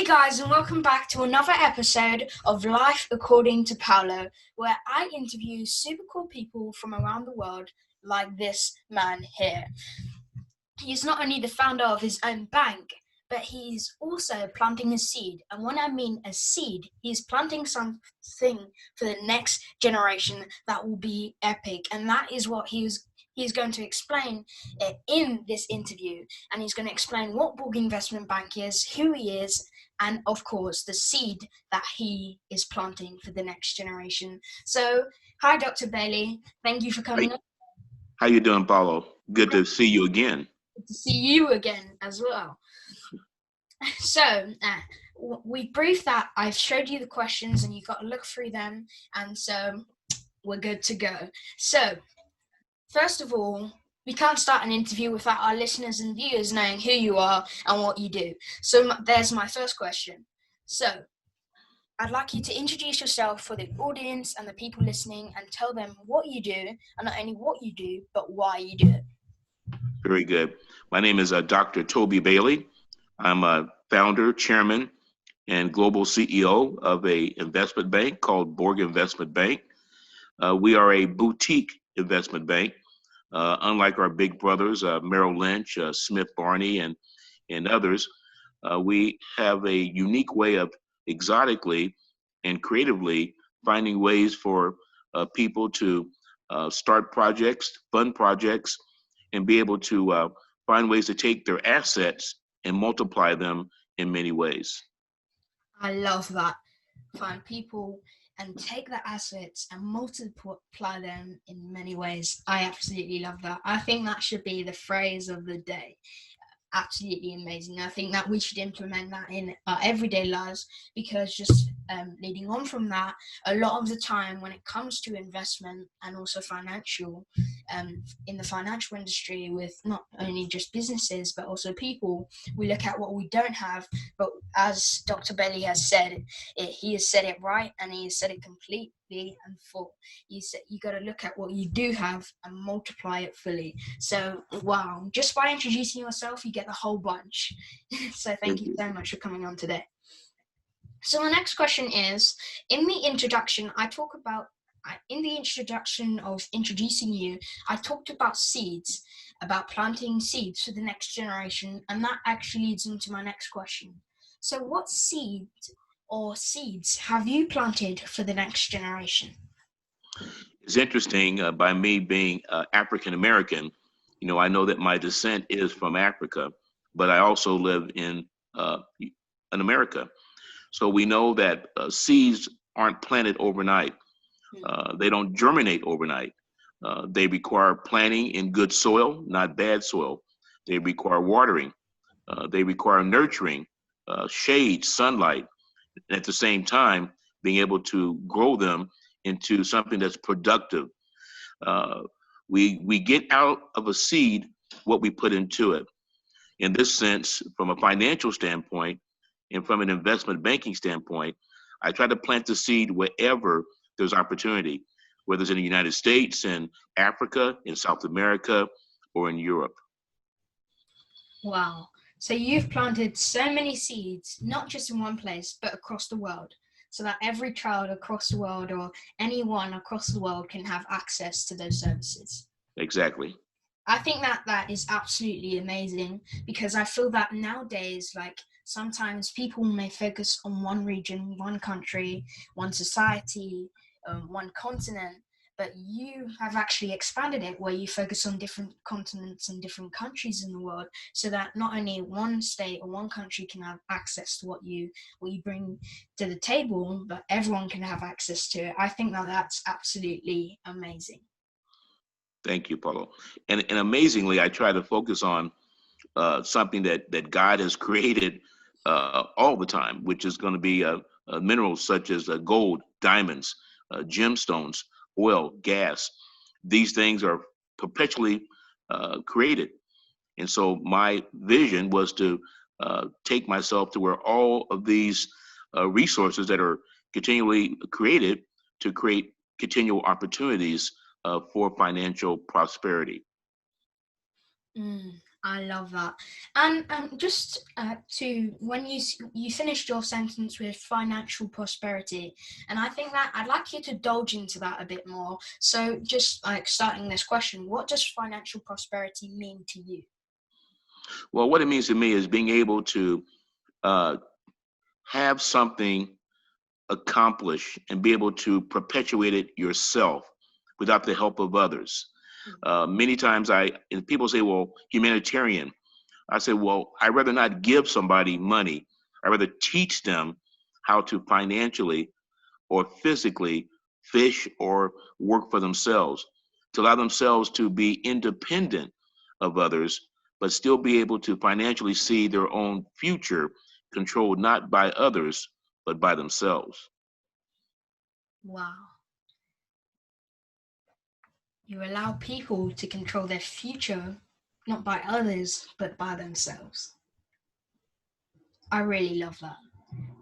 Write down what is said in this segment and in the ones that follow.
guys, and welcome back to another episode of Life According to Paolo, where I interview super cool people from around the world like this man here. He's not only the founder of his own bank, but he's also planting a seed. And when I mean a seed, he's planting something for the next generation that will be epic. And that is what he's going to explain in this interview. And he's going to explain what Borg Investment Bank is, who he is, and of course, the seed that he is planting for the next generation. So, hi, Dr. Bailey. Thank you for coming on. How you doing, Paolo? Good to see you again. Good to see you again as well. So, we briefed that. I've showed you the questions and you've got to look through them. And so, we're good to go. So, first of all, we can't start an interview without our listeners and viewers knowing who you are and what you do. So there's my first question. So I'd like you to introduce yourself for the audience and the people listening and tell them what you do, and not only what you do, but why you do it. Very good. My name is Dr. Toby Bailey. I'm a founder, chairman, and global CEO of an investment bank called Borg Investment Bank. We are a boutique investment bank. Unlike our big brothers, Merrill Lynch, Smith Barney, and others, we have a unique way of exotically and creatively finding ways for people to start projects, fund projects, and be able to find ways to take their assets and multiply them in many ways. I love that. Find people and take the assets and multiply them in many ways. I absolutely love that. I think that should be the phrase of the day. Absolutely amazing. I think that we should implement that in our everyday lives, because just leading on from that, a lot of the time when it comes to investment and also financial, in the financial industry, with not only just businesses but also people, we look at what we don't have. But as Dr. Bailey has said, he has said it right, and he has said it completely and full. You got to look at what you do have and multiply it fully. So wow, just by introducing yourself, you get the whole bunch. So thank you so much for coming on today. So the next question is, in the introduction of introducing you, I talked about seeds, about planting seeds for the next generation, and that actually leads into my next question. So what seeds have you planted for the next generation? It's interesting, by me being African American, I know that my descent is from Africa, but I also live in America. So we know that seeds aren't planted overnight. They don't germinate overnight. They require planting in good soil, not bad soil. They require watering. They require nurturing, shade, sunlight, and at the same time, being able to grow them into something that's productive. We get out of a seed what we put into it. In this sense, from a financial standpoint and from an investment banking standpoint, I try to plant the seed wherever there's opportunity, whether it's in the United States, in Africa, in South America, or in Europe. Wow. So you've planted so many seeds, not just in one place, but across the world, so that every child across the world or anyone across the world can have access to those services. Exactly. I think that is absolutely amazing, because I feel that nowadays, like, sometimes people may focus on one region, one country, one society, one continent, but you have actually expanded it where you focus on different continents and different countries in the world, so that not only one state or one country can have access to what you bring to the table, but everyone can have access to it. I think that's absolutely amazing. Thank you, Paolo. And amazingly, I try to focus on something that God has created all the time, which is going to be minerals such as gold, diamonds, gemstones, oil, gas. These things are perpetually created. And so my vision was to take myself to where all of these resources that are continually created to create continual opportunities for financial prosperity. I love that. And just to when you finished your sentence with financial prosperity, and I think that I'd like you to indulge into that a bit more. So just like starting this question, what does financial prosperity mean to you? Well, what it means to me is being able to uh, have something accomplish and be able to perpetuate it yourself without the help of others. Many times and people say, well, humanitarian. I say, well, I'd rather not give somebody money. I'd rather teach them how to financially or physically fish or work for themselves, to allow themselves to be independent of others, but still be able to financially see their own future controlled not by others, but by themselves. Wow. You allow people to control their future, not by others, but by themselves. I really love that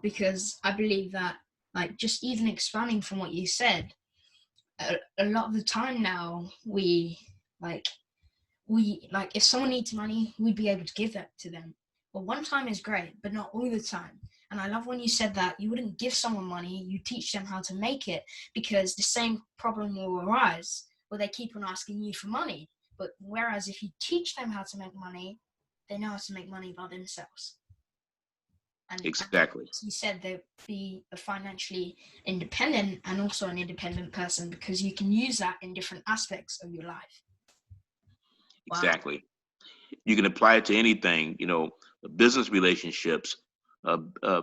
because I believe that, like, just even expanding from what you said, a lot of the time now like we like if someone needs money, we'd be able to give that to them. Well, one time is great, but not all the time. And I love when you said that you wouldn't give someone money, you teach them how to make it, because the same problem will arise where they keep on asking you for money. But whereas if you teach them how to make money, they know how to make money by themselves. And Exactly. as you said, they'll be a financially independent and also an independent person because you can use that in different aspects of your life. Wow. Exactly. You can apply it to anything, business relationships,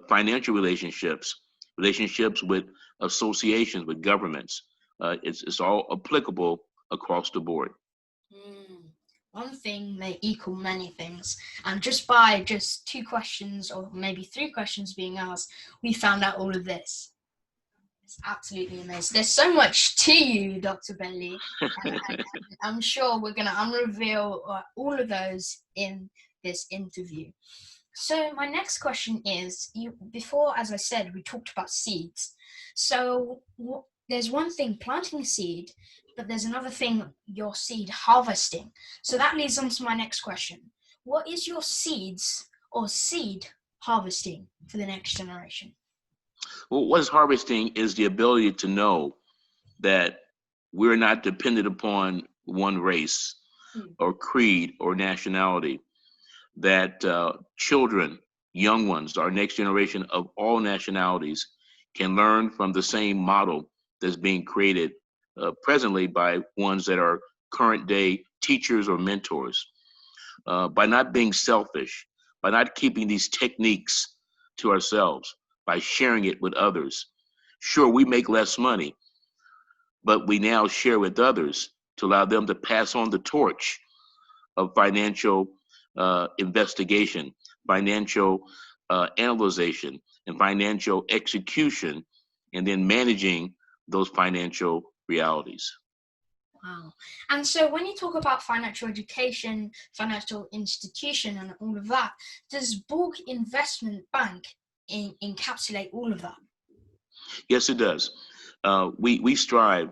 financial relationships, relationships with associations, with governments. It's all applicable across the board. One thing may equal many things. And just by just 2 questions or maybe 3 questions being asked, we found out all of this. It's absolutely amazing. There's so much to you, Dr. Bailey. And I'm sure we're going to unreveal all of those in this interview. So my next question is, before, as I said, we talked about seeds. So there's one thing, planting a seed, but there's another thing, your seed harvesting. So that leads on to my next question. What is your seeds or seed harvesting for the next generation? Well, what is harvesting is the ability to know that we're not dependent upon one race or creed or nationality, that children, young ones, our next generation of all nationalities can learn from the same model that's being created presently by ones that are current day teachers or mentors. By not being selfish, by not keeping these techniques to ourselves, by sharing it with others. Sure, we make less money, but we now share with others to allow them to pass on the torch of financial investigation, financial analyzation, and financial execution, and then managing those financial realities. Wow. And so when you talk about financial education, financial institution, and all of that, does Borg Investment Bank encapsulate all of that? Yes, it does. We strive.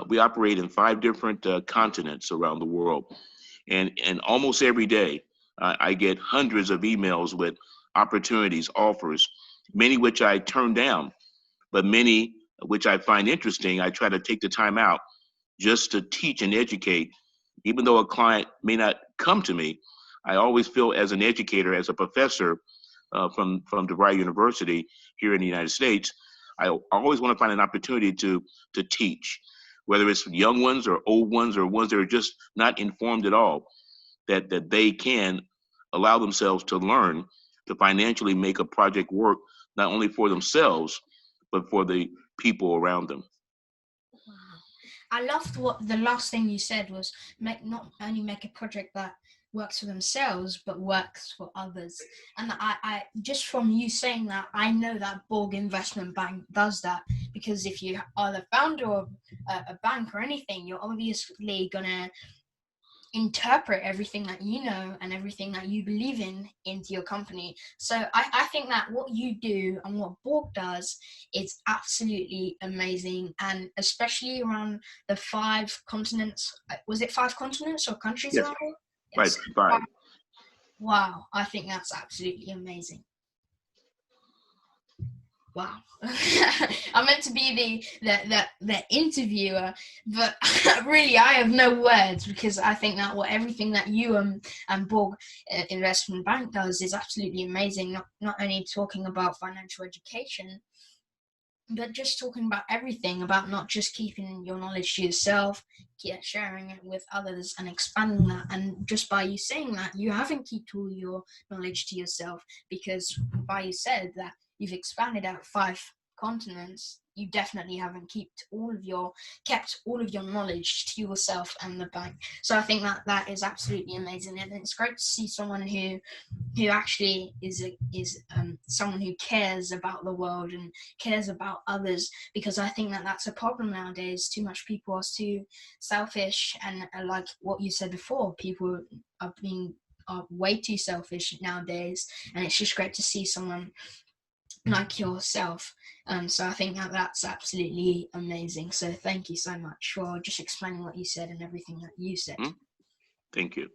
We operate in 5 different continents around the world, and almost every day I get hundreds of emails with opportunities, offers, many which I turn down, but many which I find interesting. I try to take the time out just to teach and educate. Even though a client may not come to me, I always feel as an educator, as a professor from DeVry University here in the United States, I always want to find an opportunity to teach, whether it's young ones or old ones or ones that are just not informed at all, that they can allow themselves to learn to financially make a project work not only for themselves, but for the people around them. Wow. I loved what the last thing you said was not only make a project that works for themselves, but works for others. And I just from you saying that, I know that Borg Investment Bank does that, because if you are the founder of a bank or anything, you're obviously going to interpret everything that you know and everything that you believe in into your company. So I think that what you do and what Borg does is absolutely amazing, and especially around the 5 continents. Was it 5 continents or countries Yes, around it? right, Yes. 5. Wow, I think that's absolutely amazing. Wow. I'm meant to be the interviewer, but really I have no words, because I think that everything that you and Borg Investment Bank does is absolutely amazing. Not only talking about financial education, but just talking about everything, about not just keeping your knowledge to yourself, sharing it with others and expanding that. And just by you saying that, you haven't kept all your knowledge to yourself, because by you said that you've expanded out 5 continents, you definitely haven't kept all of your knowledge to yourself and the bank. So I think that is absolutely amazing, and it's great to see someone who actually is someone who cares about the world and cares about others, because I think that that's a problem nowadays. Too much people are too selfish, and like what you said before, people are way too selfish nowadays, and it's just great to see someone like yourself. So I think that's absolutely amazing. So thank you so much for just explaining what you said and everything that you said. Thank you.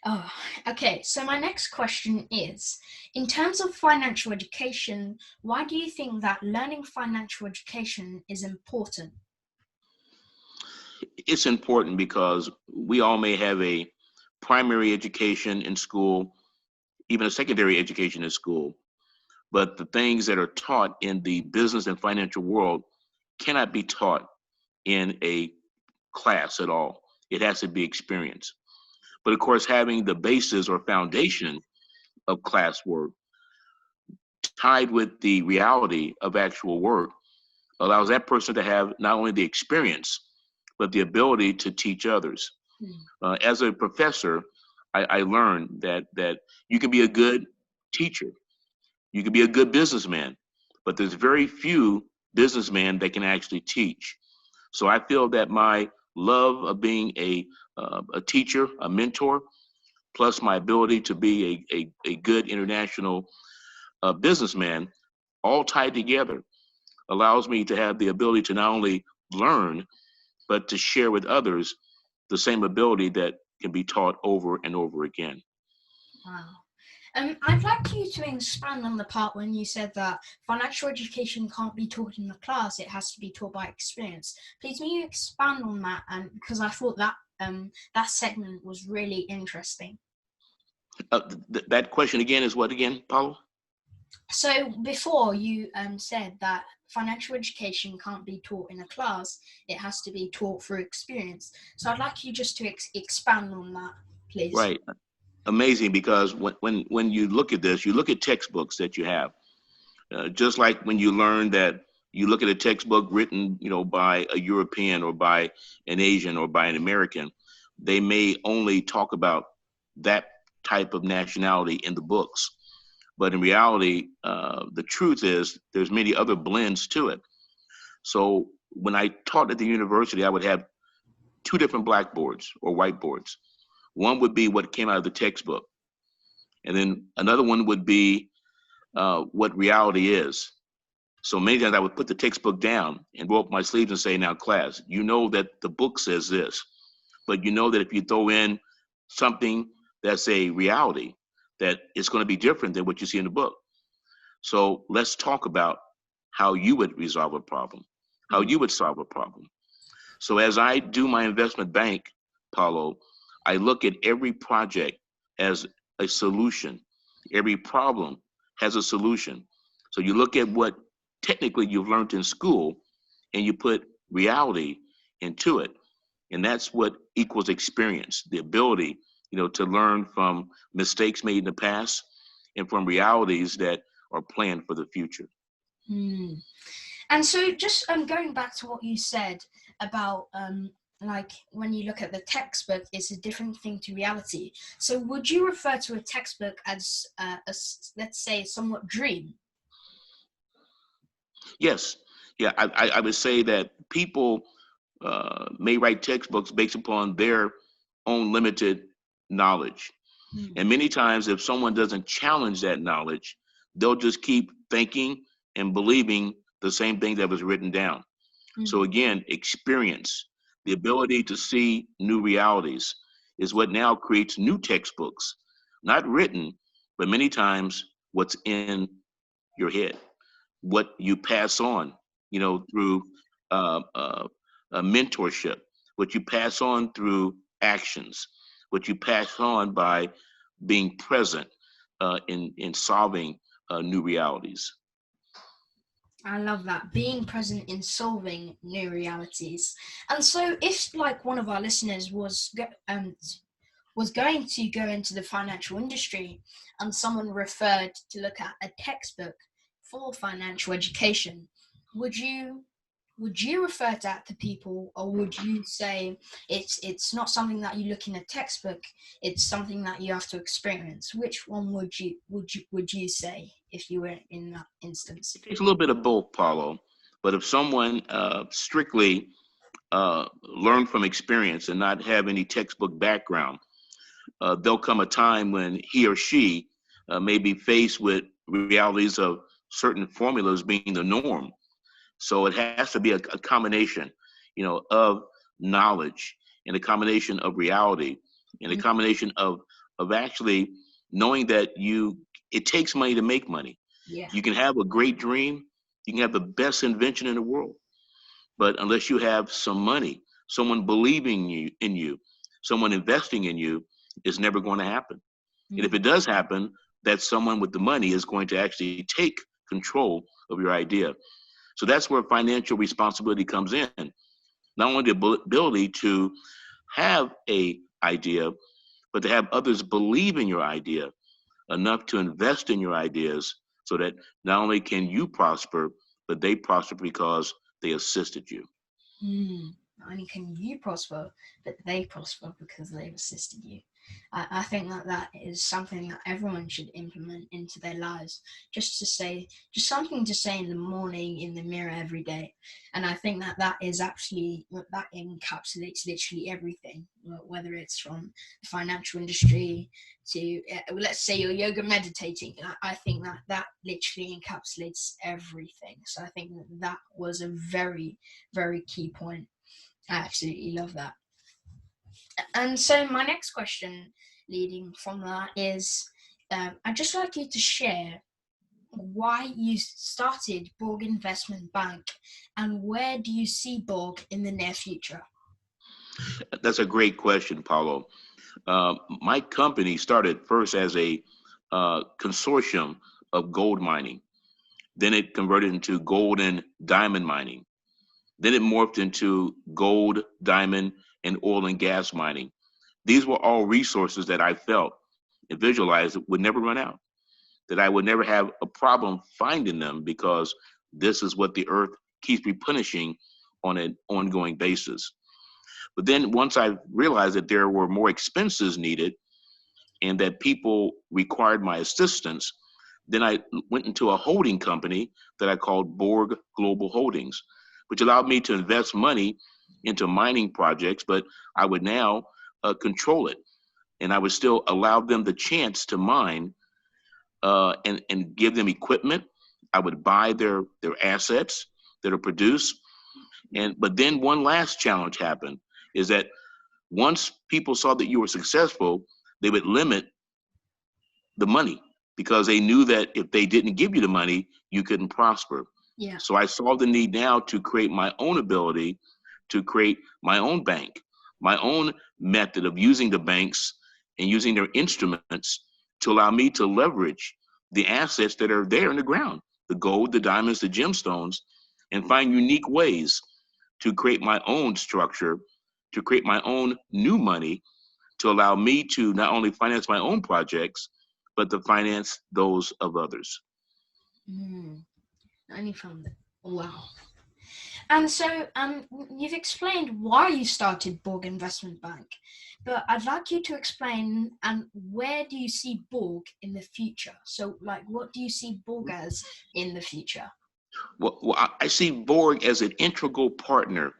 Oh, okay. So my next question is, in terms of financial education, why do you think that learning financial education is important? It's important because we all may have a primary education in school, even a secondary education in school, but the things that are taught in the business and financial world cannot be taught in a class at all. It has to be experienced. But of course, having the basis or foundation of classwork tied with the reality of actual work allows that person to have not only the experience, but the ability to teach others. As a professor, I learned that you can be a good teacher, you can be a good businessman, but there's very few businessmen that can actually teach. So I feel that my love of being a teacher, a mentor, plus my ability to be a good international businessman, all tied together, allows me to have the ability to not only learn, but to share with others the same ability that can be taught over and over again. Wow. I'd like you to expand on the part when you said that financial education can't be taught in the class, it has to be taught by experience. Please, may you expand on that? And because I thought that that segment was really interesting. That question again is what again, Paolo? So before you said that financial education can't be taught in a class, it has to be taught through experience. So I'd like you just to expand on that, please. Right. Amazing, because when you look at this, you look at textbooks that you have, just like when you learn that you look at a textbook written, by a European or by an Asian or by an American, they may only talk about that type of nationality in the books. But in reality, the truth is there's many other blends to it. So when I taught at the university, I would have 2 different blackboards or whiteboards. One would be what came out of the textbook, and then another one would be what reality is. So many times I would put the textbook down and roll up my sleeves and say, now class, you know that the book says this, but you know that if you throw in something that's a reality, that it's going to be different than what you see in the book. So let's talk about how you would resolve a problem, how you would solve a problem. So as I do my investment bank, Paolo, I look at every project as a solution. Every problem has a solution. So you look at what technically you've learned in school and you put reality into it. And that's what equals experience, the ability, to learn from mistakes made in the past and from realities that are planned for the future. And so just going back to what you said about like when you look at the textbook, it's a different thing to reality. So would you refer to a textbook as let's say, somewhat dream? Yes. Yeah, I would say that people may write textbooks based upon their own limited knowledge. And many times, if someone doesn't challenge that knowledge, they'll just keep thinking and believing the same thing that was written down. So again, experience, the ability to see new realities, is what now creates new textbooks, not written, but many times what's in your head, what you pass on, through uh, uh, mentorship, what you pass on through actions, what you pass on by being present in solving new realities. I love that, being present in solving new realities. And so, if like one of our listeners was going to go into the financial industry, and someone referred to look at a textbook for financial education, would you refer that to people, or would you say it's not something that you look in a textbook, it's something that you have to experience? Which one would you say if you were in that instance? It takes a little bit of both, Paulo. But if someone strictly learned from experience and not have any textbook background, there'll come a time when he or she may be faced with realities of certain formulas being the norm. So it has to be a combination, of knowledge, and a combination of reality, and a combination of actually knowing that it takes money to make money. Yeah. You can have a great dream, you can have the best invention in the world, but unless you have some money, someone believing in you, someone investing in you, it's never going to happen. And if it does happen, that someone with the money is going to actually take control of your idea. So that's where financial responsibility comes in. Not only the ability to have a idea, but to have others believe in your idea enough to invest in your ideas so that not only can you prosper, but they prosper because they assisted you. Not only can you prosper, but they prosper because they've assisted you. I think that is something that everyone should implement into their lives. Just something to say in the morning in the mirror every day. And I think that is actually, that encapsulates literally everything, whether it's from the financial industry to, let's say you're yoga meditating. I think that literally encapsulates everything. So I think that was a very, very key point. I absolutely love that. And so my next question leading from that is, I'd just like you to share why you started Borg Investment Bank and where do you see Borg in the near future? That's a great question, Paulo. My company started first as a consortium of gold mining. Then it converted into gold and diamond mining. Then it morphed into gold, diamond, and oil and gas mining. These were all resources that I felt and visualized would never run out, that I would never have a problem finding them because this is what the earth keeps replenishing on an ongoing basis. But then once I realized that there were more expenses needed and that people required my assistance, then I went into a holding company that I called Borg Global Holdings, which allowed me to invest money into mining projects, but I would now control it. And I would still allow them the chance to mine and give them equipment. I would buy their assets that are produced. But then one last challenge happened is that once people saw that you were successful, they would limit the money because they knew that if they didn't give you the money, you couldn't prosper. Yeah. So I saw the need now to create my own ability to create my own bank, my own method of using the banks and using their instruments to allow me to leverage the assets that are there in the ground, the gold, the diamonds, the gemstones, and find unique ways to create my own structure, to create my own new money, to allow me to not only finance my own projects, but to finance those of others. Only from the wow. And so, you've explained why you started Borg Investment Bank, but I'd like you to explain where do you see Borg in the future? So, like, what do you see Borg as in the future? Well, I see Borg as an integral partner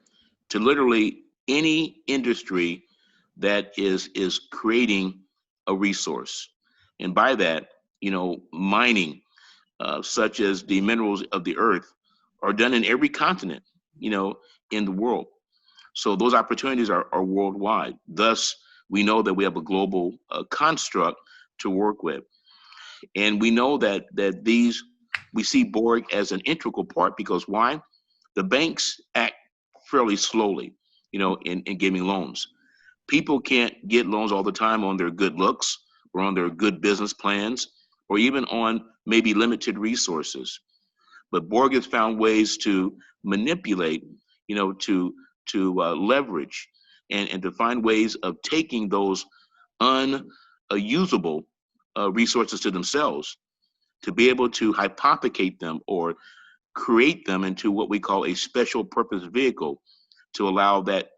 to literally any industry that is creating a resource. And by that, mining, such as the minerals of the earth, are done in every continent, in the world. So those opportunities are worldwide. Thus, we know that we have a global construct to work with. And we know that we see Borg as an integral part because why? The banks act fairly slowly, in giving loans. People can't get loans all the time on their good looks or on their good business plans or even on maybe limited resources. But Borg has found ways to manipulate, to leverage and to find ways of taking those unusable resources to themselves to be able to hypothecate them or create them into what we call a special purpose vehicle to allow that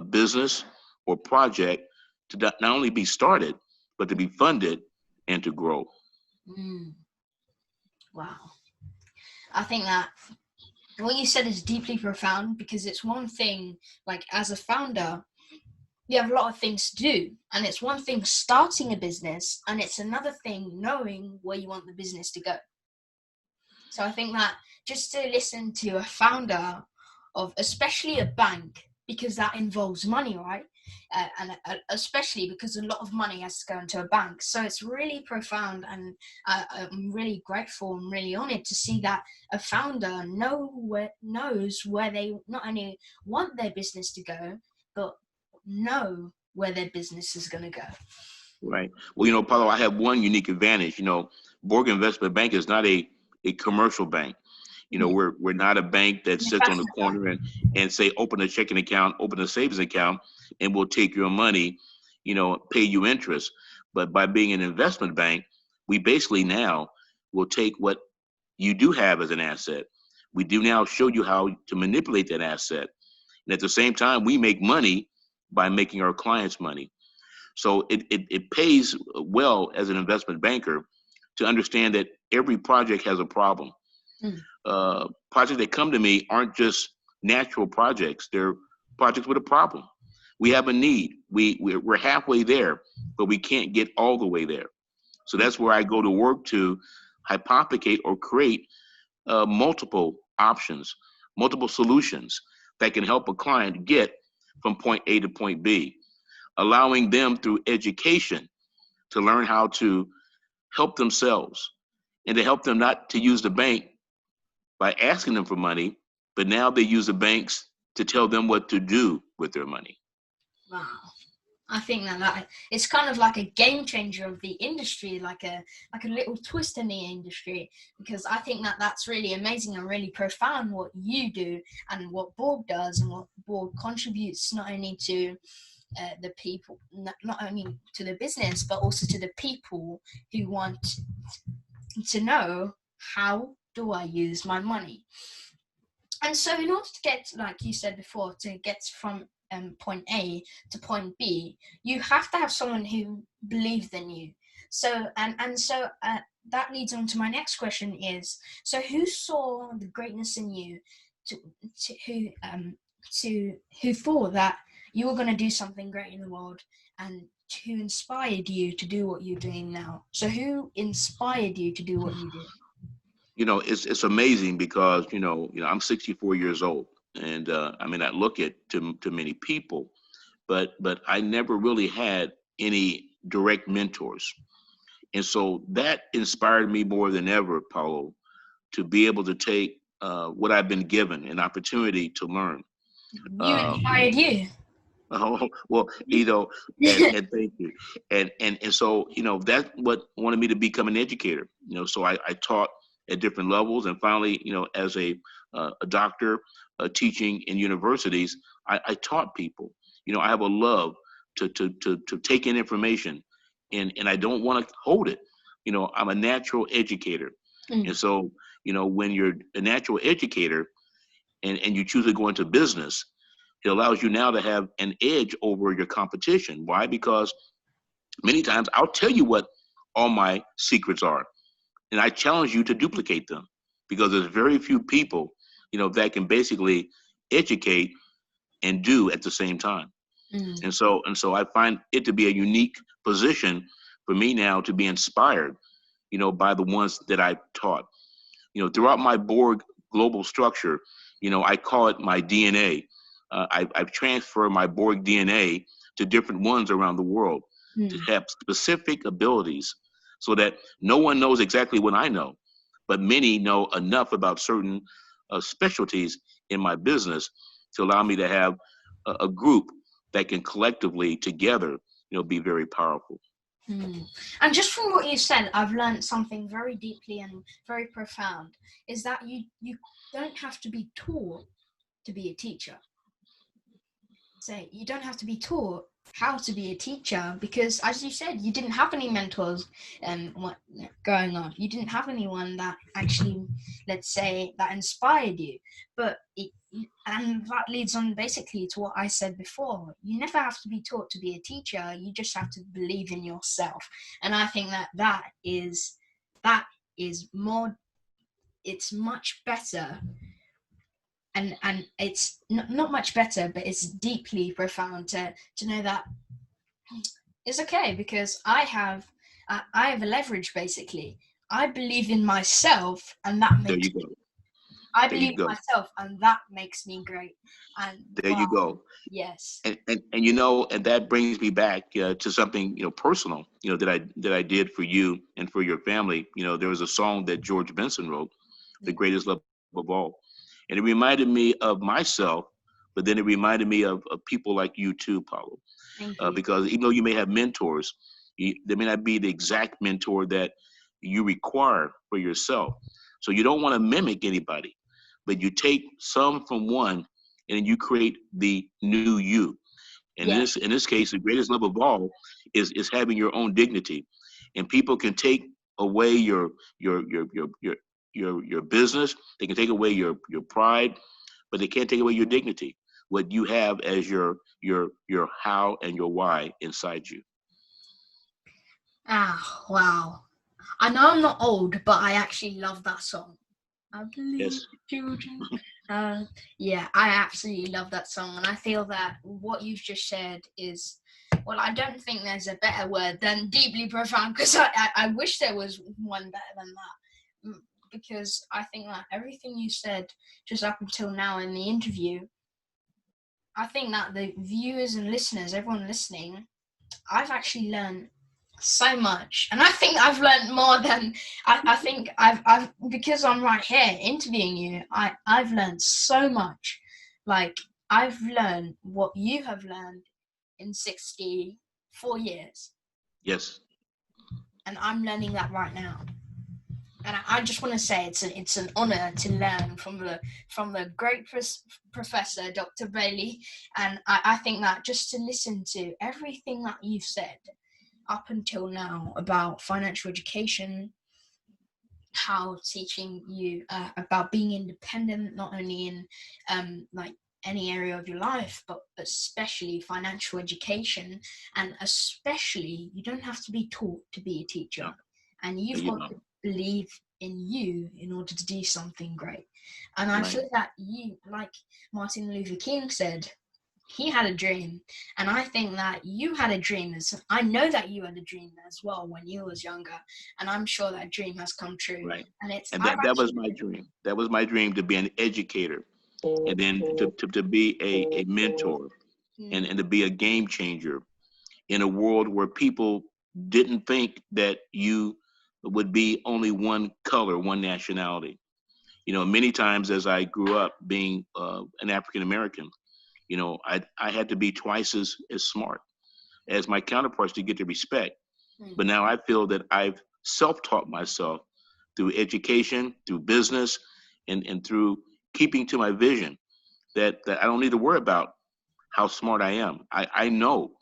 business or project to not only be started, but to be funded and to grow. Wow. I think that what you said is deeply profound because it's one thing, like as a founder, you have a lot of things to do. And it's one thing starting a business, and it's another thing knowing where you want the business to go. So I think that just to listen to a founder of especially a bank, because that involves money, right? And especially because a lot of money has to go into a bank. So it's really profound, and I'm really grateful and really honored to see that a founder knows where they not only want their business to go, but know where their business is going to go. Right. Well, Paolo, I have one unique advantage. Borg Investment Bank is not a commercial bank. We're not a bank that sits on the corner and say, open a checking account, open a savings account, and we'll take your money, pay you interest. But by being an investment bank, we basically now will take what you do have as an asset. We do now show you how to manipulate that asset. And at the same time, we make money by making our clients money. So it pays well as an investment banker to understand that every project has a problem. Projects that come to me aren't just natural projects. They're projects with a problem. We have a need. We're halfway there, but we can't get all the way there. So that's where I go to work to hypothecate or create multiple options, multiple solutions that can help a client get from point A to point B, allowing them through education to learn how to help themselves and to help them not to use the bank by asking them for money, but now they use the banks to tell them what to do with their money. Wow. I think that it's kind of like a game changer of the industry, like a little twist in the industry, because I think that that's really amazing and really profound what you do and what Borg does and what Borg contributes not only to the people, not only to the business, but also to the people who want to know, how do I use my money? And so in order to get, like you said before, to get from point A to point B, you have to have someone who believes in you. So so that leads on to my next question is, so who saw the greatness in you who thought that you were going to do something great in the world, and who inspired you to do what you're doing now? So who inspired you to do what you do? It's amazing because, I'm 64 years old, and I may not look it to many people, but I never really had any direct mentors. And so that inspired me more than ever, Paolo, to be able to take what I've been given, an opportunity to learn. You inspired you. Oh, well, and thank you. And so, that's what wanted me to become an educator. So I taught at different levels, and finally, as a doctor teaching in universities, I taught people. I have a love to take in information, and I don't want to hold it. I'm a natural educator, and so when you're a natural educator, and you choose to go into business, it allows you now to have an edge over your competition. Why? Because many times I'll tell you what all my secrets are, and I challenge you to duplicate them, because there's very few people, that can basically educate and do at the same time. And so I find it to be a unique position for me now to be inspired, by the ones that I taught. Throughout my Borg global structure, I call it my DNA. I've transferred my Borg DNA to different ones around the world to have specific abilities so that no one knows exactly what I know, but many know enough about certain specialties in my business to allow me to have a group that can collectively together, be very powerful. And just from what you said, I've learned something very deeply and very profound, is that you don't have to be taught to be a teacher. So you don't have to be taught how to be a teacher, because as you said, you didn't have any mentors going on. You didn't have anyone that actually, let's say, that inspired you. And that leads on basically to what I said before. You never have to be taught to be a teacher. You just have to believe in yourself. And I think that is more, it's much better. And it's not much better, but it's deeply profound to know that it's okay, because I have a leverage. Basically, I believe in myself, and that makes there you go. I believe in myself, and that makes me great. And there you go. Yes. And and that brings me back to something personal that I did for you and for your family. There was a song that George Benson wrote, "The Greatest Love of All," and it reminded me of myself, but then it reminded me of people like you too, Paolo. Thank you. Because even though you may have mentors, they may not be the exact mentor that you require for yourself. So you don't want to mimic anybody, but you take some from one and you create the new you. And in this case, the greatest love of all is having your own dignity. And people can take away your business, they can take away your pride, but they can't take away your dignity, what you have as your how and your why inside you. Wow. I know I'm not old, but I actually love that song. I believe children. Yeah, I absolutely love that song, and I feel that what you've just shared is, well, I don't think there's a better word than deeply profound, because I wish there was one better than that, because I think that everything you said just up until now in the interview, I think that the viewers and listeners, everyone listening, I've actually learned so much, and I think I've learned more than I think I've because I'm right here interviewing you. I've learned so much. Like, I've learned what you have learned in 64 years. Yes. And I'm learning that right now. And I just want to say it's an honor to learn from the great professor, Dr. Bailey. And I think that just to listen to everything that you've said up until now about financial education, how teaching you about being independent, not only in like any area of your life, but especially financial education, and especially you don't have to be taught to be a teacher, and you've got to believe in you in order to do something great. And I feel that you, like Martin Luther King said, he had a dream, and I think that you had a dream. I know that you had a dream as well when you was younger, and I'm sure that dream has come true. Right. And it's that was my dream. That was my dream, to be an educator, and then to be a mentor, and to be a game changer in a world where people didn't think that you would be only one color, one nationality. Many times as I grew up being an African American, I had to be twice as smart as my counterparts to get the respect. But now I feel that I've self-taught myself through education, through business, and through keeping to my vision, that I don't need to worry about how smart I am. I know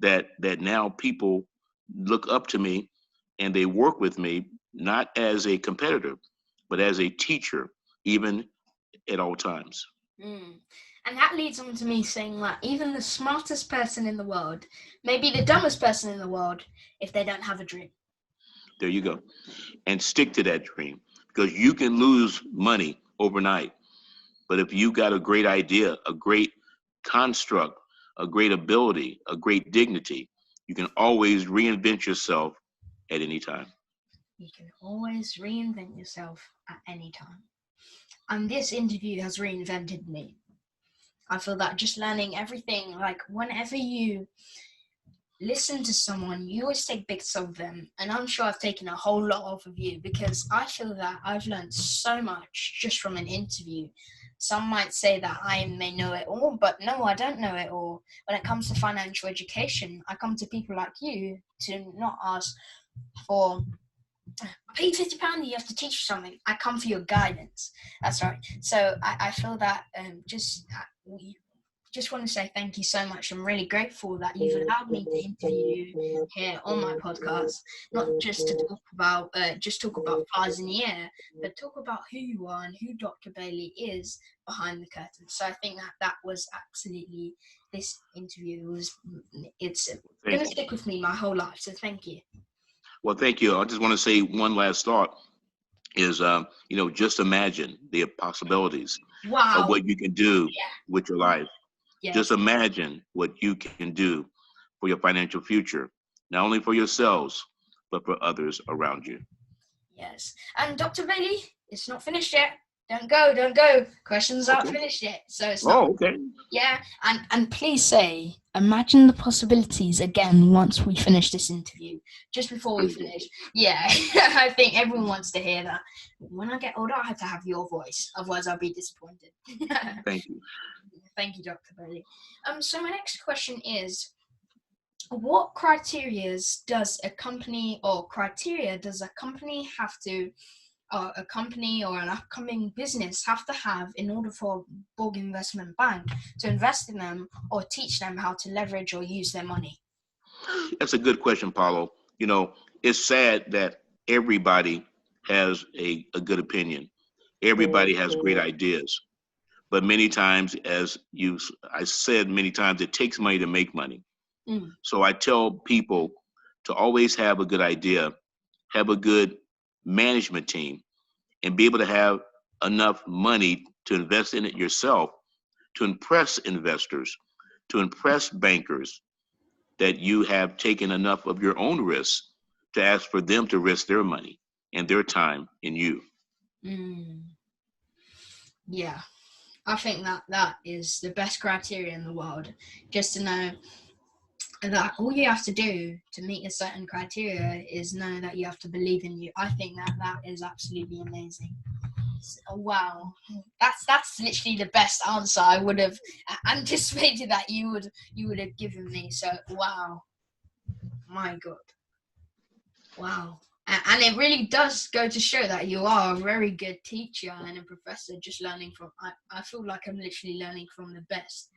that now people look up to me and they work with me, not as a competitor, but as a teacher, even at all times. And that leads on to me saying that even the smartest person in the world may be the dumbest person in the world if they don't have a dream. There you go. And stick to that dream, because you can lose money overnight. But if you got a great idea, a great construct, a great ability, a great dignity, you can always reinvent yourself at any time. You can always reinvent yourself at any time. And this interview has reinvented me. I feel that just learning everything, like whenever you listen to someone, you always take bits of them, and I'm sure I've taken a whole lot off of you, because I feel that I've learned so much just from an interview. Some might say that I may know it all, but no, I don't know it all. When it comes to financial education, I come to people like you to not ask for, pay £50, you have to teach you something. I come for your guidance. That's right. So I feel that we just want to say thank you so much. I'm really grateful that you've allowed me to interview you here on my podcast, not just to talk about flies in the air, but talk about who you are and who Dr. Bailey is behind the curtain. So I think that was absolutely, this interview it's going to stick with me my whole life. So thank you. Well, thank you. I just want to say one last thought is, just imagine the possibilities of what you can do with your life. Yes. Just imagine what you can do for your financial future, not only for yourselves, but for others around you. Yes. And Dr. Bailey, it's not finished yet. Don't go. Questions aren't finished yet. So it's not. Oh, okay. Yeah. And please say, imagine the possibilities again once we finish this interview. Just before we finish. Yeah. I think everyone wants to hear that. When I get older, I have to have your voice. Otherwise, I'll be disappointed. Thank you. Thank you, Dr. Bailey. So my next question is, what criteria does a company have to, or a company or an upcoming business have to have in order for Borg Investment Bank to invest in them or teach them how to leverage or use their money? That's a good question, Paolo. It's sad that everybody has a good opinion. Everybody has great ideas. But many times, I said many times, it takes money to make money. So I tell people to always have a good idea, have a good management team, and be able to have enough money to invest in it yourself, to impress investors, to impress bankers, that you have taken enough of your own risks to ask for them to risk their money and their time in you. Yeah. I think that is the best criteria in the world, just to know that all you have to do to meet a certain criteria is know that you have to believe in you. I think that is absolutely amazing. Wow, that's literally the best answer I would have anticipated that you would have given me. So wow, my God, wow. And it really does go to show that you are a very good teacher and a professor, just learning from, I feel like I'm literally learning from the best.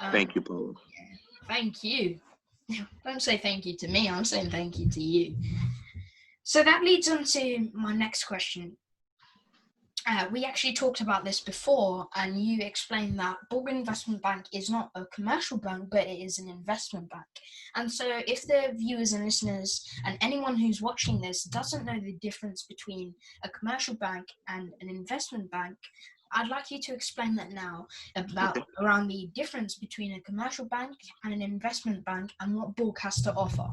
Thank you, Paolo. Yeah, thank you. Don't say thank you to me, I'm saying thank you to you. So that leads on to my next question. We actually talked about this before, and you explained that Borg Investment Bank is not a commercial bank, but it is an investment bank. And so if the viewers and listeners and anyone who's watching this doesn't know the difference between a commercial bank and an investment bank, I'd like you to explain that now, around the difference between a commercial bank and an investment bank and what Borg has to offer.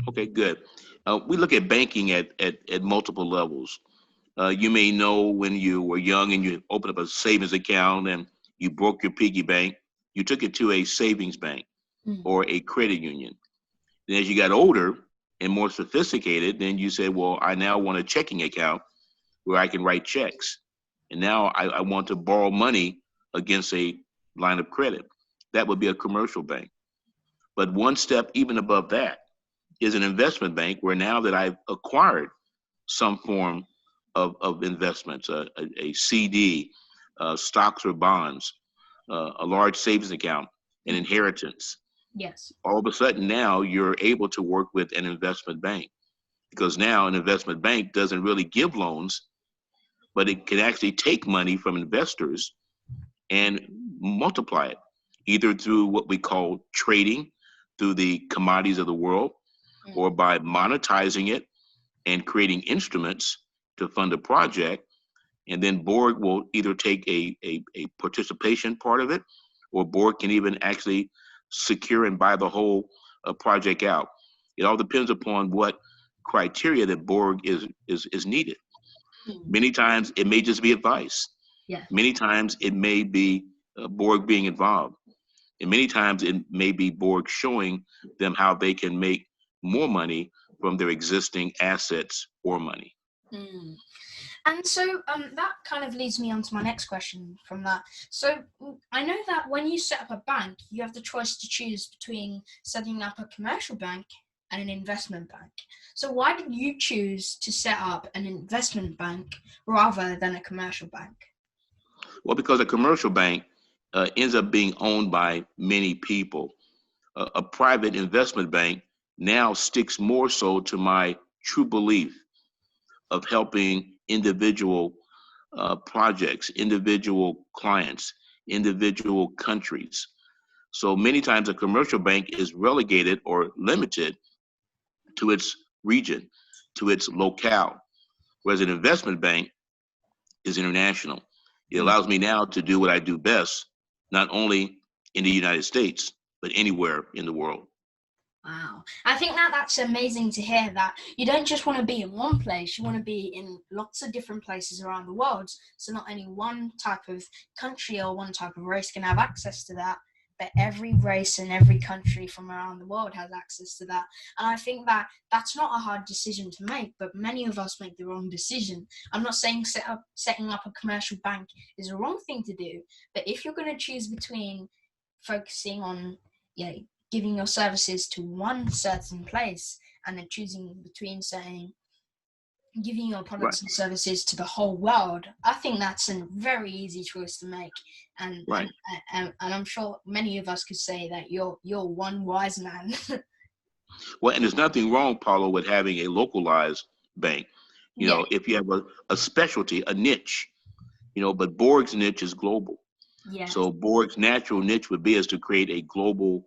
Okay, good. We look at banking at multiple levels. You may know when you were young and you opened up a savings account and you broke your piggy bank, you took it to a savings bank or a credit union. Then as you got older and more sophisticated, then you said, well, I now want a checking account where I can write checks. And now I want to borrow money against a line of credit. That would be a commercial bank. But one step even above that is an investment bank, where now that I've acquired some form of investments, a CD, stocks or bonds, a large savings account, an inheritance. Yes. All of a sudden now you're able to work with an investment bank, because now an investment bank doesn't really give loans, but it can actually take money from investors and multiply it, either through what we call trading, through the commodities of the world, or by monetizing it and creating instruments to fund a project. And then Borg will either take a participation part of it, or Borg can even actually secure and buy the whole project out. It all depends upon what criteria that Borg is needed. Many times it may just be advice. Yeah. Many times it may be Borg being involved. And many times it may be Borg showing them how they can make more money from their existing assets or money. Mm. And so that kind of leads me on to my next question from that. So I know that when you set up a bank, you have the choice to choose between setting up a commercial bank and an investment bank. So why did you choose to set up an investment bank rather than a commercial bank? Well, because a commercial bank ends up being owned by many people. A private investment bank now sticks more so to my true belief of helping individual projects, individual clients, individual countries. So many times a commercial bank is relegated or limited to its region, to its locale, whereas an investment bank is international. It allows me now to do what I do best, not only in the United States, but anywhere in the world. Wow. I think that's amazing to hear, that you don't just want to be in one place, you want to be in lots of different places around the world. So not only one type of country or one type of race can have access to that, but every race and every country from around the world has access to that. And I think that's not a hard decision to make, but many of us make the wrong decision. I'm not saying setting up a commercial bank is a wrong thing to do, but if you're going to choose between focusing on, giving your services to one certain place and then choosing between saying giving your Right, products and services to the whole world, I think that's a very easy choice to make. And right. and I'm sure many of us could say that you're one wise man. Well, and there's nothing wrong, Paulo, with having a localized bank. Yeah. If you have a specialty, a niche, but Borg's niche is global. Yes. So Borg's natural niche would be is to create a global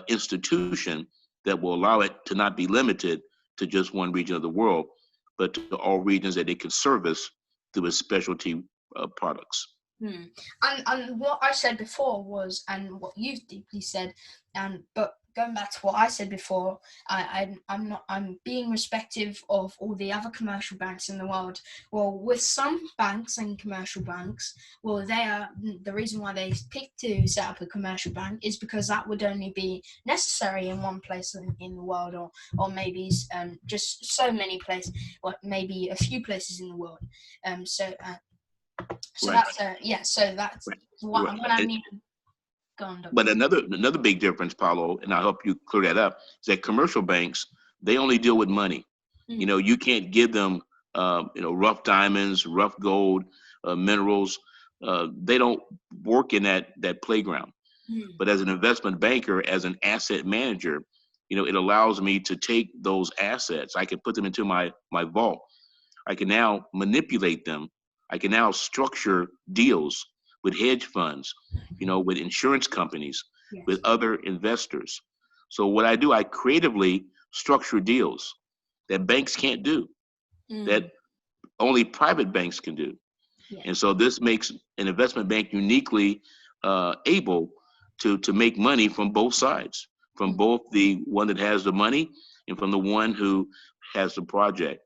institution that will allow it to not be limited to just one region of the world, but to all regions that it can service through its specialty products. And what I said before was, and what you've deeply said, but going back to what I said before, I'm being respective of all the other commercial banks in the world. Well, with some banks and commercial banks, well, they are the reason why they picked to set up a commercial bank is because that would only be necessary in one place in the world, or maybe just so many places, or maybe a few places in the world. So Right, that's right, what right. when I mean. Go on, Doctor. But another big difference, Paulo, and I'll help you clear that up, is that commercial banks, they only deal with money. You can't give them rough diamonds, rough gold, minerals. They don't work in that playground. But as an investment banker, as an asset manager, it allows me to take those assets. I can put them into my vault. I can now manipulate them. I can now structure deals with hedge funds, with insurance companies, Yes. with other investors. So what I do, I creatively structure deals that banks can't do, that only private banks can do. Yeah. And so this makes an investment bank uniquely able to make money from both sides, from both the one that has the money and from the one who has the project.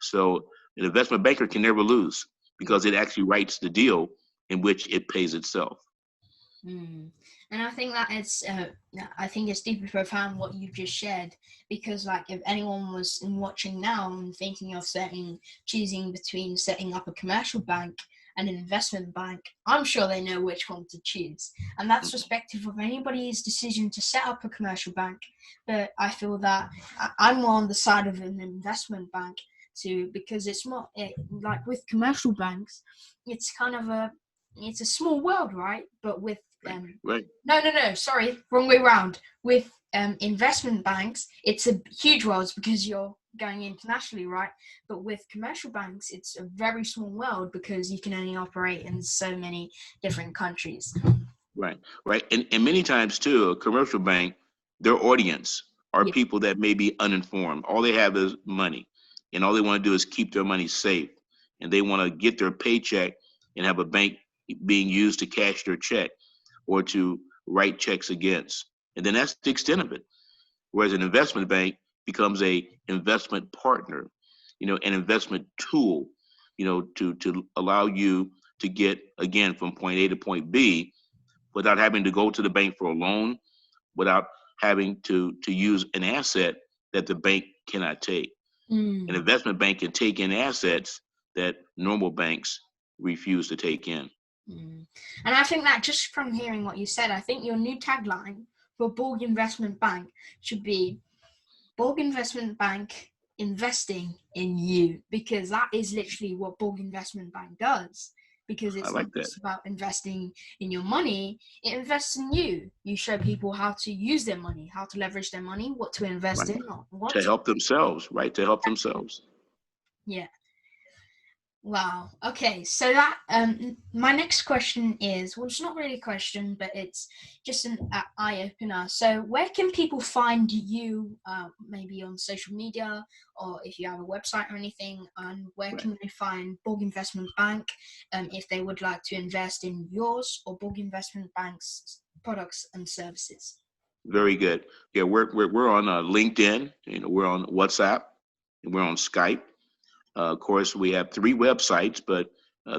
So an investment banker can never lose because it actually writes the deal in which it pays itself. And I think that it's deeply profound what you've just shared, because if anyone was watching now and thinking of choosing between setting up a commercial bank and an investment bank, I'm sure they know which one to choose, and that's respective of anybody's decision to set up a commercial bank. But I feel that I'm more on the side of an investment bank too, because it's more like with commercial banks, it's kind of it's a small world, right? But with right. No, sorry, wrong way round. With investment banks, it's a huge world because you're going internationally, right? But with commercial banks, it's a very small world because you can only operate in so many different countries. Right. And many times too, a commercial bank, their audience are people that may be uninformed. All they have is money, and all they want to do is keep their money safe, and they want to get their paycheck and have a bank being used to cash their check or to write checks against. And then that's the extent of it. Whereas an investment bank becomes a investment partner, an investment tool, to allow you to get, again, from point A to point B without having to go to the bank for a loan, without having to use an asset that the bank cannot take. An investment bank can take in assets that normal banks refuse to take in. And I think that just from hearing what you said, I think your new tagline for Borg Investment Bank should be Borg Investment Bank investing in you, because that is literally what Borg Investment Bank does. Because it's not just about investing in your money, it invests in you. You show people how to use their money, how to leverage their money, what to invest in, or what to help themselves, right? To help themselves. Yeah. Wow. Okay. So that my next question is, well, it's not really a question, but it's just an eye opener. So where can people find you? Maybe on social media, or if you have a website or anything. And where can they find Borg Investment Bank, if they would like to invest in yours or Borg Investment Bank's products and services? Very good. Yeah, we're on LinkedIn. We're on WhatsApp, and we're on Skype. Of course, we have 3 websites, but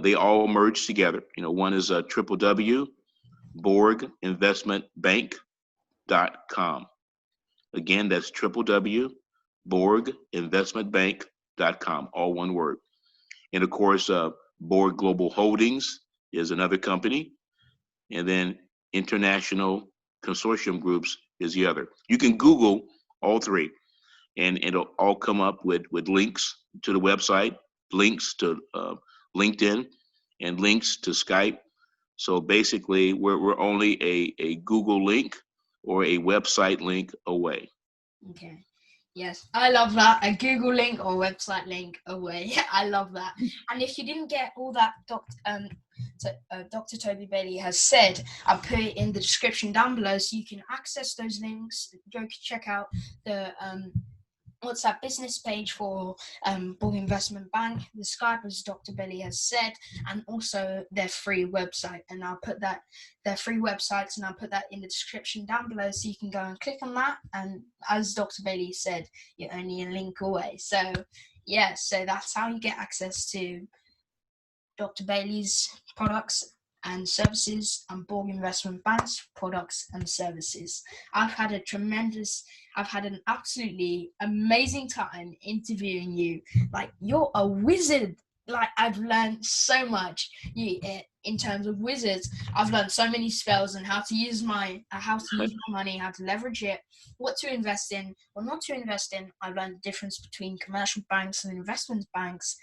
they all merge together. One is www.borginvestmentbank.com. Again, that's www.borginvestmentbank.com, all one word. And of course, Borg Global Holdings is another company. And then International Consortium Groups is the other. You can Google all 3. And it'll all come up with links to the website, links to LinkedIn, and links to Skype. So basically, we're only a Google link or a website link away. Okay. Yes, I love that. A Google link or website link away. I love that. And if you didn't get all that Dr. Toby Bailey has said, I'll put it in the description down below so you can access those links. Go check out the WhatsApp business page for Borg Investment Bank, the Skype, as Dr. Bailey has said, and also their free website. And I'll put that, their free websites, and I'll put that in the description down below so you can go and click on that. And as Dr. Bailey said, you're only a link away. So yeah, so that's how you get access to Dr. Bailey's products and services and Borg Investment Bank's products and services. I've had an absolutely amazing time interviewing you. Like, you're a wizard. Like, I've learned so much in terms of wizards. I've learned so many spells and how to use my money, how to leverage it, what to invest in, what not to invest in. I've learned the difference between commercial banks and investment banks.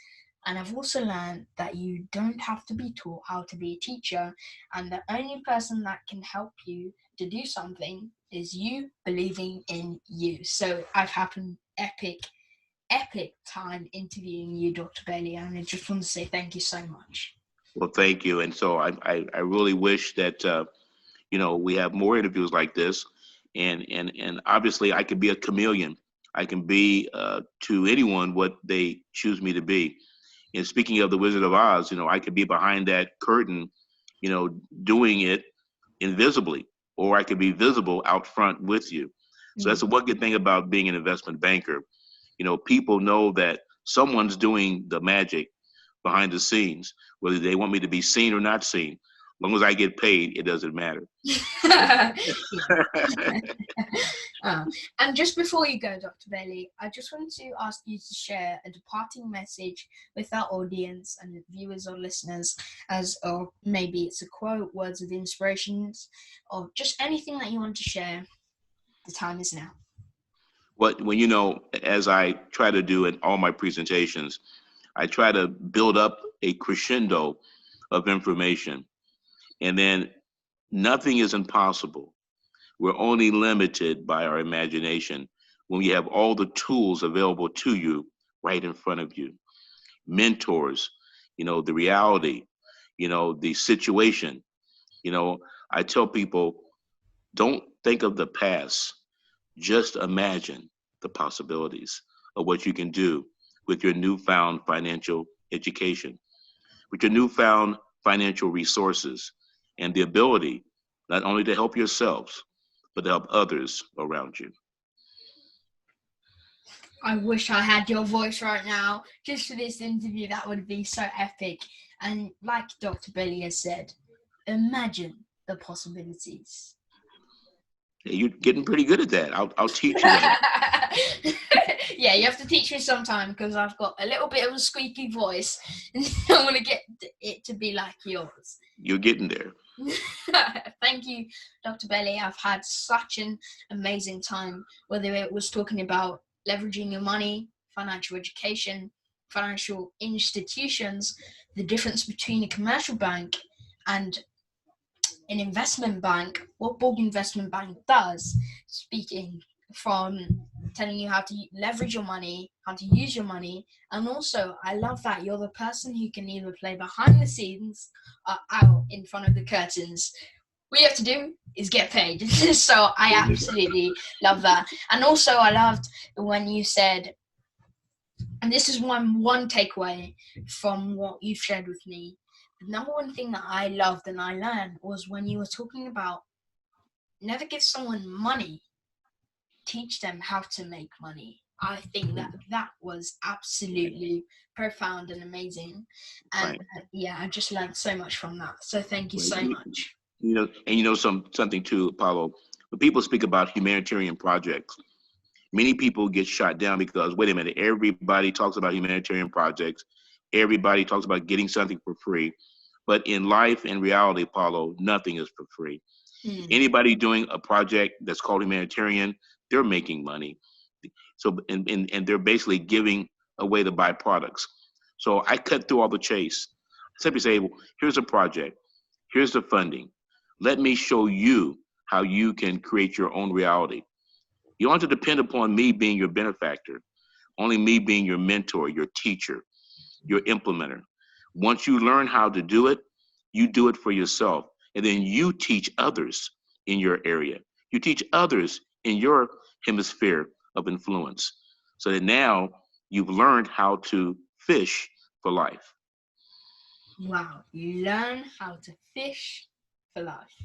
And I've also learned that you don't have to be taught how to be a teacher, and the only person that can help you to do something is you believing in you. So I've had an epic time interviewing you, Dr. Bailey, and I just want to say thank you so much. Well, thank you. And so I really wish that we have more interviews like this, and obviously I could be a chameleon. I can be to anyone what they choose me to be. And speaking of the Wizard of Oz, I could be behind that curtain, doing it invisibly, or I could be visible out front with you. So that's the one good thing about being an investment banker. People know that someone's doing the magic behind the scenes, whether they want me to be seen or not seen. As long as I get paid, it doesn't matter. And just before you go, Dr. Bailey, I just wanted to ask you to share a departing message with our audience and viewers or listeners, or maybe it's a quote, words of inspirations, or just anything that you want to share. The time is now. As I try to do in all my presentations, I try to build up a crescendo of information, and then nothing is impossible. We're only limited by our imagination when you have all the tools available to you right in front of you. Mentors, the reality, the situation. I tell people, don't think of the past, just imagine the possibilities of what you can do with your newfound financial education, with your newfound financial resources, and the ability not only to help yourselves, but to help others around you. I wish I had your voice right now just for this interview. That would be so epic. And like Dr. Bailey has said, imagine the possibilities. Yeah, you're getting pretty good at that. I'll teach you that. Yeah, you have to teach me sometime because I've got a little bit of a squeaky voice and I want to get it to be like yours. You're getting there. Thank you, Dr. Bailey. I've had such an amazing time, whether it was talking about leveraging your money, financial education, financial institutions, the difference between a commercial bank and an investment bank, what Borg Investment Bank does, speaking from telling you how to leverage your money, how to use your money, and also I love that you're the person who can either play behind the scenes or out in front of the curtains. What you have to do is get paid. So I absolutely love that. And also I loved when you said, and this is one takeaway from what you've shared with me, the number one thing that I loved and I learned was when you were talking about never give someone money, teach them how to make money. I think that was absolutely profound and amazing. And Right. I just learned so much from that. So thank you so much. Something too, Apollo. When people speak about humanitarian projects, many people get shot down because, wait a minute, everybody talks about humanitarian projects. Everybody talks about getting something for free. But in life and reality, Paulo, nothing is for free. Anybody doing a project that's called humanitarian, they're making money. So, and they're basically giving away the byproducts. So I cut through all the chase. Simply say, well, here's a project. Here's the funding. Let me show you how you can create your own reality. You don't have to depend upon me being your benefactor, only me being your mentor, your teacher, your implementer. Once you learn how to do it, you do it for yourself. And then you teach others in your area. You teach others in your hemisphere of influence. So that now you've learned how to fish for life. Wow, you learn how to fish for life.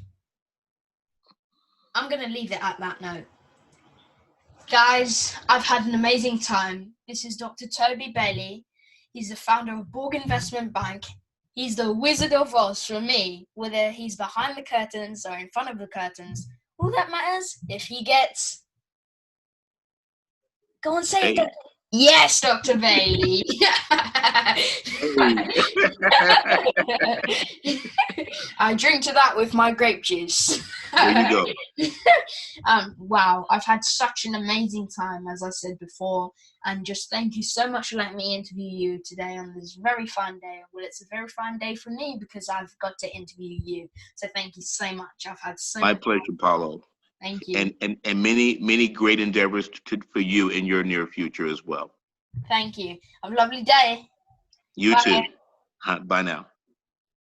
I'm going to leave it at that note. Guys, I've had an amazing time. This is Dr. Toby Bailey. He's the founder of Borg Investment Bank. He's the Wizard of Oz for me, whether he's behind the curtains or in front of the curtains. All that matters if he gets... Go and say it, Dr. Yes, Dr. Bailey. I drink to that with my grape juice. There you go. Wow, I've had such an amazing time, as I said before, and just thank you so much for letting me interview you today on this very fine day. Well, it's a very fine day for me because I've got to interview you. So thank you so much. I've had so My much pleasure, fun. Paulo. Thank you. And many great endeavors for you in your near future as well. Thank you. Have a lovely day. You Bye. too. Bye now.